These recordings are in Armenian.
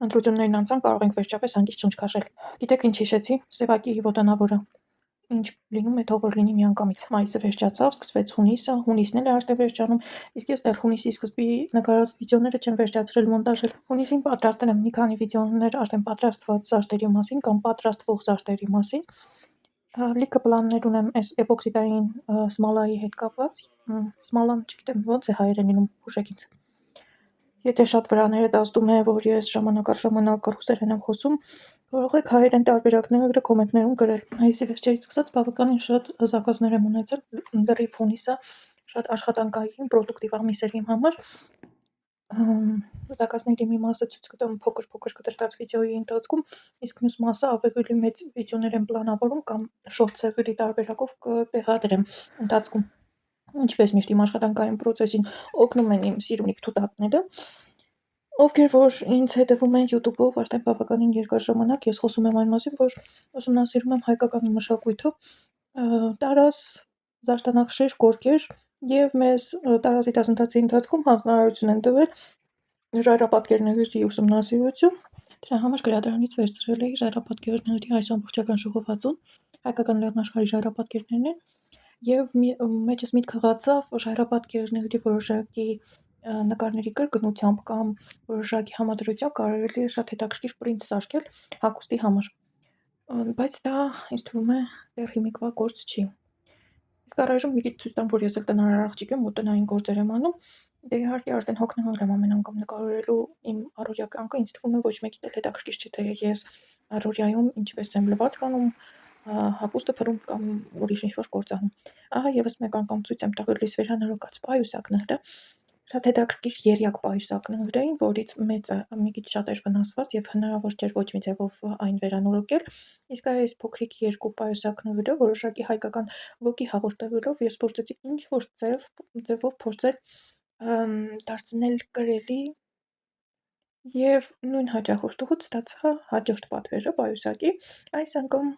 Ընտրություններն անցան, կարող ենք վերջապես հանգիստ շնչքաշել։ Գիտեք ինչ հիշեցի, Սևակի ոտանավորը։ Ինչ լինում է, թող որ լինի միանգամից։ Մայիսը վերջացավ, սկսվեց հունիսը, հունիսն էլ է արդեն վերջանում, իսկ ես դեռ հունիսի սկզբի նկարած վիդեոները չեմ վերջացրել մոնտաժել։ Հունիսին պատրաստել եմ մի քանի վիդեոներ արդեն պատրաստված զարդերի մասին կամ պատրաստվող զարդերի մասին։ Լիքը պլաններ ունեմ այս էպոքսիդային սմալայի հետ կապված։ Սմալան չգիտեմ ոնց է հայերեն լինում, հուշեք ինձ։ Եթե շատ վրաները ազդում է, որ ես ժամանակ առ ժամանակ ռուսերեն եմ խոսում, կարող եք հայերեն տարբերակները կոմենտներում գրել։ Այսի վերջերից սկսած բավականին շատ զակազներ եմ ունեցել, լրիվ հունիսը շատ աշխատանքային, պրոդուկտիվ ամիս էր իմ համար։ Զակազների մի մասը ցույց կտամ փոքր կտրտած վիդեոյի ընթացքում, իսկ մյուս մասը ավելի մեծ վիդեոներ եմ պլանավորում կամ շորտ սերվերի տարբերակով կտեղադրեմ ընթացքում։ Ինչպես միշտ իմ աշխատանքային պրոցեսին օգնում են իմ սիրունիկ թութակները, ովքեր որ ինձ հետևում են YouTube-ով արդեն բավականին երկար ժամանակ, ես խոսում եմ այն մասին, որ ուսումնասիրում եմ հայկական մշակույթը, տարազ, զարդանախշեր, գորգեր, եւ մեզ տարազի դասընթացի ընթացքում հանրություն են տվել ժայռապատկերների ուսումնասիրություն։ Դրա համար գրադարանից վերցրել էի ժայռապատկերների այս ամբողջական ժողովածուն, հայկական լեռնաշխարհի ժայռապատկերներն են, եւ մեջս միտքը հղացավ ժայռապատկերների որոշակի նկարների կրկնությամբ կամ որոշակի համադրությամբ կարելի է շատ հետաքրքիր պրինտ սարքել հագուստի համար, բայց դա ինձ թվում է դեռ հիմիկվա գործ չի։ Իսկ առայժմ մի քիչ ցույց տամ, որ ես էլ տնարար աղջիկ եմ ու տնային գործեր եմ անում, դե իհարկե արդեն հոգնվել եմ ամեն անգամ նկարելու իմ առօրյա կյանքը, ինձ թվում է ոչ մեկին էլ հետաքրքիր չէ, թե ես առօրյայում ինչպես եմ լվացք անում, հագուստը փռում կամ ուրիշ ինչ-որ գործ անում։ Ահա եւս մեկ անգամ ցույց եմ տալիս վերանորոգած պայուսակները, շատ հետաքրքիր երյակ պայուսակներ էին, որից մեծը մի քիչ շատ էր վնասված եւ հնարավոր չէր ոչ մի ձևով այն վերանորոգել, իսկ այս փոքրիկ երկու պայուսակները որոշակի հայկական ոգի հաղորդելով ես փորձեցի ինչ-որ ձևով փորձել դարձնել կրելի եւ նույն հաճախորդուհուց ստացա հաջորդ պատվերը պայուսակի, այս անգամ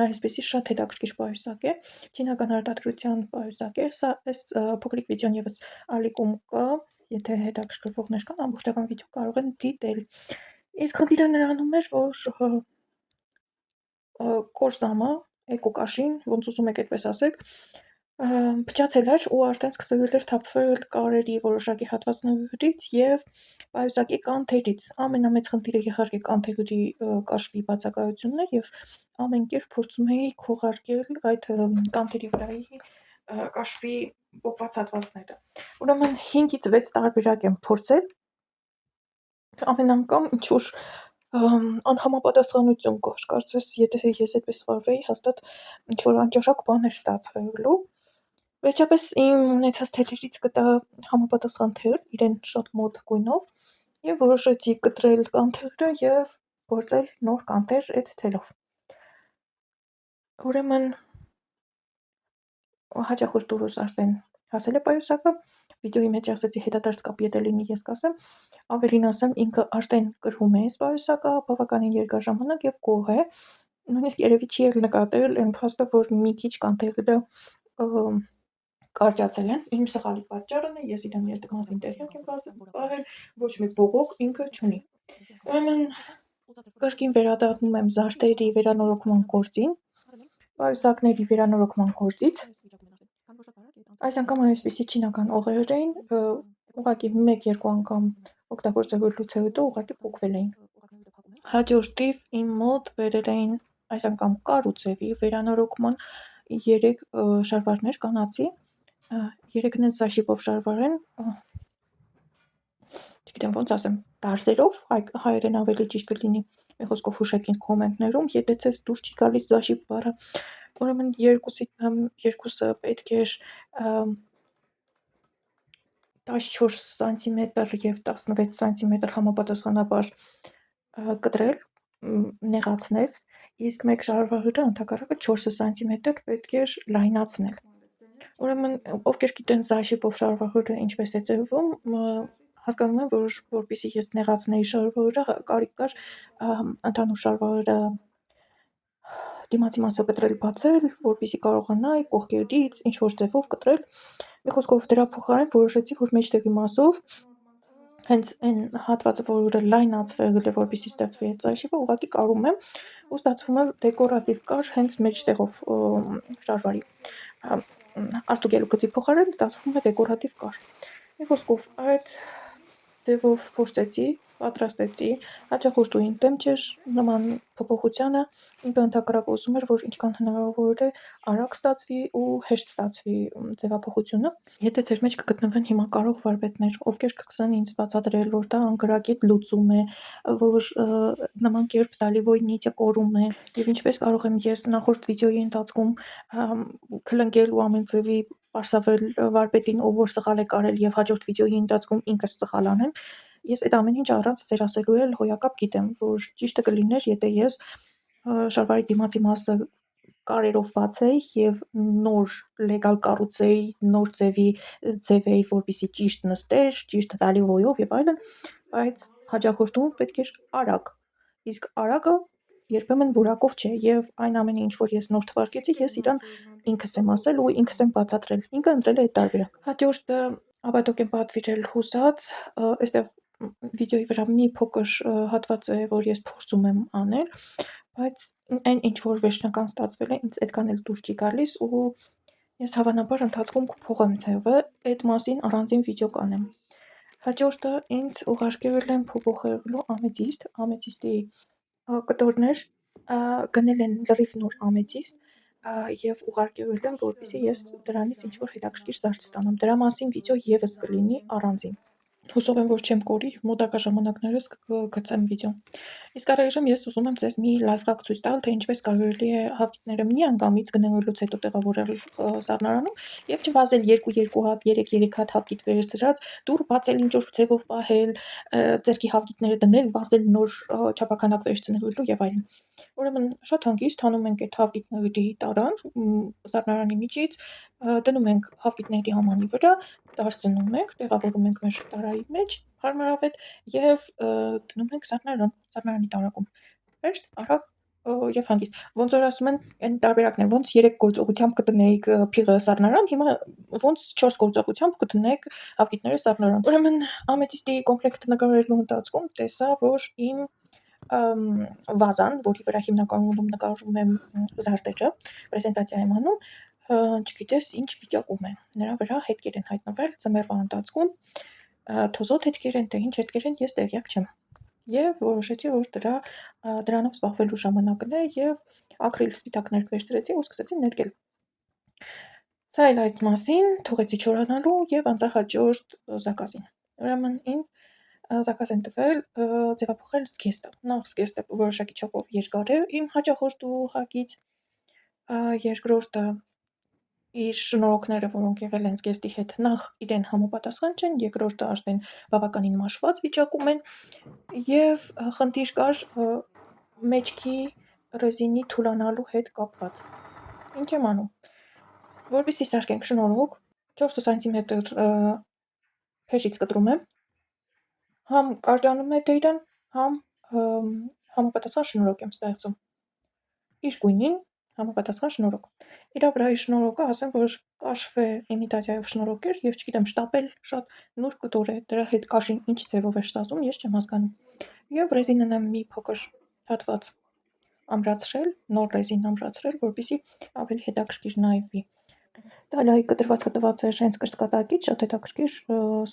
այսպեսի շատ հետաքրքիր պայուսակ է, չինական արտադրության պայուսակ է, սա այս փոքրիկ վիդեոն եւս ալիքում կա, եթե հետաքրքրվողներ կան, ամբողջական վիդեո կարող են դիտել։ Իսկ խնդիրը նրանում էր, որ կորզամը, էկոկաշին, ոնց ուզում եք այդպես ասեք, փչացել էր ու արդեն սկսել էր թափվել կարերի որոշակի հատվածներից եւ պայուսակի կանթերից։ Ամենամեծ խնդիրը իհարկե կանթերի կաշվի բացակայությունն էր եւ ամեն կերպ փորձում էի քողարկել այդ կանթերի վրայի կաշվի պոկված հատվածները։ Ուրեմն 5-ից 6 տարբերակ եմ փորձել, ամեն անգամ ինչ-որ անհամապատասխանություն կար, կարծես եթե ես այդպես վարվեի, հաստատ ինչ-որ անճաշակ բան էր ստացվելու։ Վերջապես իմ ունեցած թելերից գտա համապատասխան թել, իրեն շատ մոտ գույնով, եւ որոշեցի կտրել կանթերը եւ գործել նոր կանթեր այդ թելով։ Ուրեմն հաճախորդուհուս արդեն հասել է պայուսակը, վիդեոյի մեջ ասեցի հետադարձ կապ եթե լինի ես կասեմ, ավելին ասեմ ինքը արդեն կրում է այս պայուսակը բավականին երկար ժամանակ եւ գոհ է, նույնիսկ երևի չի էլ նկատել այն փաստը, որ մի քիչ կանթերը կարճացել են, իմ սխալի պատճառն է, ես իրան երդմազին տեղյակ եմ պահել, ոչ մի բողոք ինքը չունի։ Ուրեմն կրկին վերադառնում եմ զարդերի վերանորոգման գործին, պայուսակների վերանորոգման գործից, այս անգամ այսպիսի չինական օղեր էին, ուղղակի 1-2 անգամ օգտագործելուց հետո ուղղակի փոկվել էին։ Հաջորդիվ իմ մոտ բերել էին այս անգամ կարու ձևի վերանորոգման 3 շարվարներ կանացի, 3-ն էլ զաշիպով շարվար են, չգիտեմ ոնց ասեմ, դարսերով, հայերեն ավելի ճիշտ կլինի, մի խոսքով հուշեք ինձ կոմենտներում, եթե ձեզ դուր չի գալիս զաշիպ բառը, ուրեմն երկուսը պետք էր 14 սանտիմետր եւ 16 սանտիմետր համապատասխանաբար կտրել, նեղացնել, իսկ մեկ շարվարը ընդհակառակը 4 սանտիմետր պետք էր լայնացնել։ Ուրեմն ովքեր գիտեն զաշիպով շարվարը ինչպես է ձևվում, հասկանում են, որ որպեսզի ես նեղացնեի շարվարը, կարիք կար ընդհանուր շարվարը դիմացի մասը կտրել բացել, որպեսզի կարողանայի կողքերից ինչ-որ ձևով կտրել, մի խոսքով դրա փոխարեն որոշեցի, որ մեջտեղի մասով հենց այն հատվածը, որը լայնացվել է, որպեսզի ստեղծվի այդ ծայրշիվը, ուղղակի կարում եմ ու ստացվում է դեկորատիվ կար հենց մեջտեղով շարժարի արտուկելու գծի փոխարեն ստացվում է դեկորատիվ կար։ Մի խոսքով այդ ձևով փորձեցի, պատրաստեցի, հաճախորդուհին դեմ չէր նման փոփոխությանը, ինքը ընդհակառակը ուզում էր, որ ինչքան հնարավոր է արագ ստացվի ու հեշտ ստացվի ձևափոխությունը։ Եթե ձեր մեջ կգտնվեն հիմա կարող վարպետներ, ովքեր կսկսեն ինձ բացատրել, որ դա անկրակիտ լուծում է, որ նման կերպ տալի վոյնիթը կորում է, եւ ինչպես կարող եմ ես նախորդ վիդեոյի ընթացքում քլնկել ու ամեն ձևի պարսավել վարպետին, ով որ սխալ է կարել եւ հաջորդ վիդեոյի ընթացքում ինքս սխալ անեմ, ես այդ ամեն ինչ առանց ձեր ասելու էլ հոյակապ գիտեմ, որ ճիշտը կլիներ, եթե ես շարվարի դիմացի մասը կարերով բացեի եւ նոր լեգալ կառուցեի, նոր ձևեի, որպեսզի ճիշտ նստեր, ճիշտ տալի վոյով եւ այլն, բայց հաճախորդում պետք էր արագ, իսկ արագը երբեմն որակով չէ եւ այն ամենը, ինչ որ ես նոր թվարկեցի, ես իրան ինքս եմ ասել ու ինքս եմ բացատրել, ինքը ընտրել է այդ տարբերակ։ Հաջորդը աբադոկ եմ պատվիրել հուսած, այստեղ վիդեոյի վրա մի փոքր հատված է, որ ես փորձում եմ անել, բայց այն ինչ որ վերջնական ստացվել է, ինձ այդքան էլ դուր չի գալիս ու ես հավանաբար ընթացքում կփոխեմ ձևը, այդ մասին առանձին վիդեո կանեմ։ Հաջորդը ինձ ուղարկել են փոփոխելու ամեթիստի կտորներ, գնել են լրիվ նոր ամեթիստ եւ ուղարկել են, որպեսզի ես դրանից ինչ որ հետաքրքիր զարդ ստանամ։ Դրա մասին վիդեո եւս կլինի առանձին։ Հուսով եմ, որ չեմ կորի եւ մոտակա ժամանակներս կգցեմ վիդեոն։ Իսկ առայժմ ես ուզում եմ ձեզ մի լայֆհակ ցույց տալ, թե ինչպես կարելի է հավկիթները միանգամից գնելուց հետո տեղավորել սառնարանում եւ չվազել 2 հատ, 3 հատ հավկիթ վերցրած, դուռ բացել ինչ որ ձևով պահել, ձերքի հավկիթները դնել, վազել նոր չափականակ վերցնելու եւ այլն։ Ուրեմն շատ հանգիստ հանում ենք այդ հավկիթների տարան սառնարանի միջից, դնում ենք հավկիթների համանի վրա, դարձնում ենք, տեղավորում ենք մեր տարայի մեջ հարմարավետ եւ դնում ենք սառնարանի տարակում։ Հեշտ, արագ եւ հանգիստ։ Ոնց որ ասում են, այն տարբերակն է, ոնց 3 գործողությամբ կտնեիք փիղը սառնարան, հիմա ոնց 4 գործողությամբ կտնեք հավկիթները սառնարան։ Ուրեմն ամեթիստի կոմպլեկտը նկարելու ընթացքում տեսա, որ իմ վազան, որի վրա հիմնականում նկարում եմ զարդերը, պրեզենտացիա եմ անում, չգիտես ինչ վիճակում է։ Նրա վրա հետքեր են հայտնվել ձմեռվա ընթացքում, թոզոտ հետքեր են, թե ինչ հետքեր են, ես տեղյակ չեմ։ Եվ որոշեցի, որ դրանով զբաղվելու ժամանակն է եւ ակրիլ սպիտակ ներկ վերցրեցի ու սկսեցի ներկել։ Սա էլ այդ մասին, թողեցի չորանալու եւ անցա հաջորդ զակազին։ Ուրեմն ինձ զակազ են տվել ձևափոխել զգեստը։ Նախ զգեստը որոշակի չափով երկար է իմ հաճախորդուհակից, երկրորդը իր շնորհքները, որոնք եղել են զգեստի հետ, նախ իրեն համապատասխան չեն, երկրորդը արդեն բավականին մաշված վիճակում են եւ խնդիր կար մեջքի ռեզինի թուլանալու հետ կապված։ Ինչ եմ անում։ Որպեսզի սարքենք շնորհոք 4 սանտիմետր փեշից կտրում եմ, համ կարճանում է դերան, համ համապատասխան շնորհոք եմ ստեղծում։ Իր գույնին համապատասխան շնորհոք։ Իրա վրայի շնորհոկը ասեմ, որ կաշվե իմիտացիայով շնորհոք էր եւ չգիտեմ, շտապել շատ նուրբ կտոր է, դրա հետ կաշին ինչ ձևով էր ստացվում, ես չեմ հասկանում։ Եվ ռեզինն եմ մի փոքր հատված ամրացրել, նոր ռեզին ամրացրել, որպեսզի ավելի հետաքրքիր նայվի։ Տալիայի կտրվածքը տված էր հենց կրծքատակից, շատ հետաքրքիր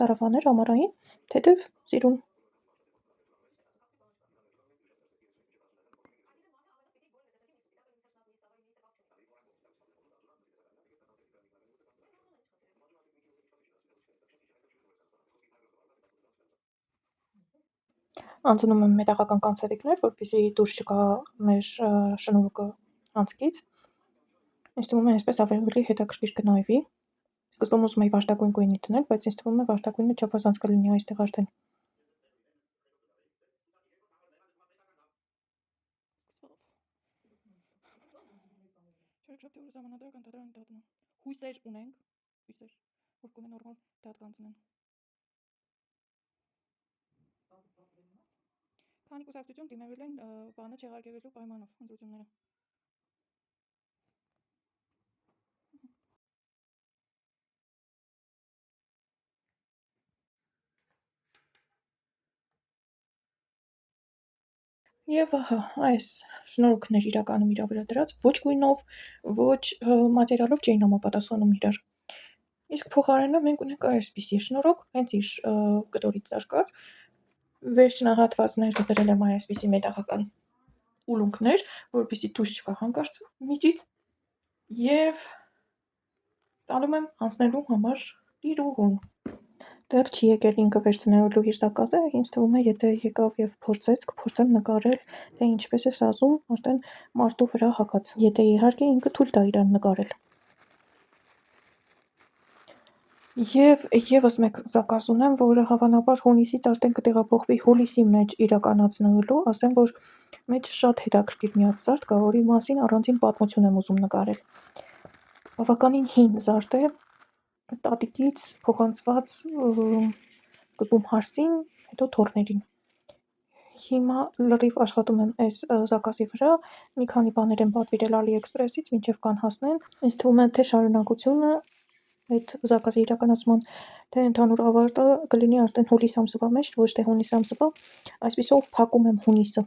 սարավան էր ամառային, թեթև, սիրուն։ Անցնում եմ մետաղական կանցավիկներ, որպեսզի դուրս չգա մեր շնորհոկը անցքից։ Ինձ թվում է այսպես ավելի հետաքրքիր կնայվի։ Սկզբում ուզում էի վարդագույն գույնի դնել, բայց ինձ թվում է վարդագույնը չափազանց կլինի այստեղ արդեն։ Շատ ժամանակ անդադար դառնում։ Հույսեր ունենք, հույսեր, որ կունեն նորմալ դատ կանցնեն։ Քանի կուսակցություն դիմել են բանը չեղարկելու պայմանով ընտրությունները։ Եվ ահա այս շնորհքն էր իրականում իրա վրա դրած, ոչ գույնով, ոչ մատերիալով չէին համապատասխանում իրար։ Իսկ փոխարենը մենք ունենք այսպիսի շնորհք, հենց իր կտորից ծածկած, վերջնահատվածները դրել եմ այսպիսի մետաղական ուլունքներ, որպեսզի դուրս չգա հանկարծ միջից, եւ տալում եմ հանձնելու համար տիրուհուն։ Դեռ չի եկել ինքը վերցնելու իր զակազը, ինձ թվում է, եթե եկավ եւ փորձեց, կփորձեմ նկարել, թե ինչպես է սազում արդեն մարտու վրա հագած, եթե իհարկե ինքը թույլ տա իրան նկարել։ Եվ եւս մեկ զակազ ունեմ, որը հավանաբար հունիսից արդեն կտեղափոխվի հուլիսի մեջ իրականացնելու, ասեմ, որ մեջ շատ հետաքրքիր մի հատ զարդ կա, որի մասին առանձին պատմություն եմ ուզում նկարել։ Բավականին հին զարդ է, տատիկից փոխանցված սկզբում հարսին, հետո թոռներին։ Հիմա լրիվ աշխատում եմ այս զակազի վրա, մի քանի բաներ եմ պատվիրել AliExpress-ից, մինչև կան հասնեն, ինձ թվում է, թե շարունակությունը այդ զակազի իրականացման, թե ընդհանուր ավարտը կլինի արդեն հուլիս ամսվա մեջ, ոչ թե հունիս ամսվա, այսպիսով փակում եմ հունիսը։